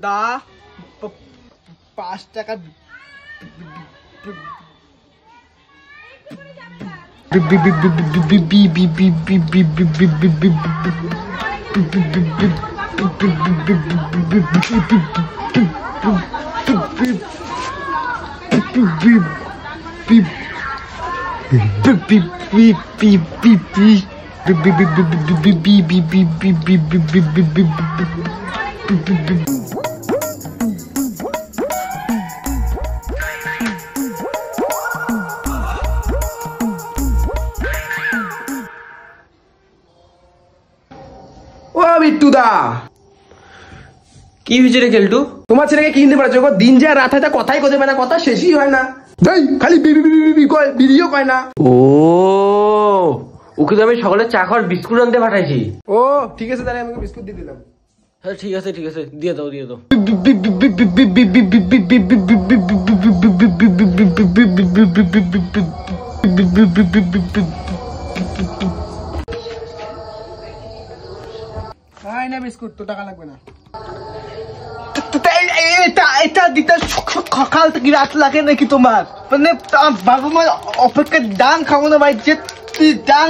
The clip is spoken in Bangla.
দা 5 টাকা ও বিট্টুদা কি হয়েছে রে কেলটু? তোমার ছেলেকে কি কিনতে পারছো? দিন যা রাত হয় তা কথাই কইতে পারে না, কথা শেষই হয় না। খালি ভিডিও কয় না। ও ওকে তো আমি সকালে চা খাওয়ার বিস্কুট আনতে পাঠাইছি। ও ঠিক আছে, তাহলে আমাকে বিস্কুট দিয়ে দিলাম। হ্যাঁ ঠিক আছে দিয়ে দাও না বিস্কুট তো টাকা লাগবে না। এটা দিতে সকাল থেকে রাত লাগে নাকি তোমার? মানে বাবা মা অপেক্ষা ডাং খাবো না ভাই, যে ডাং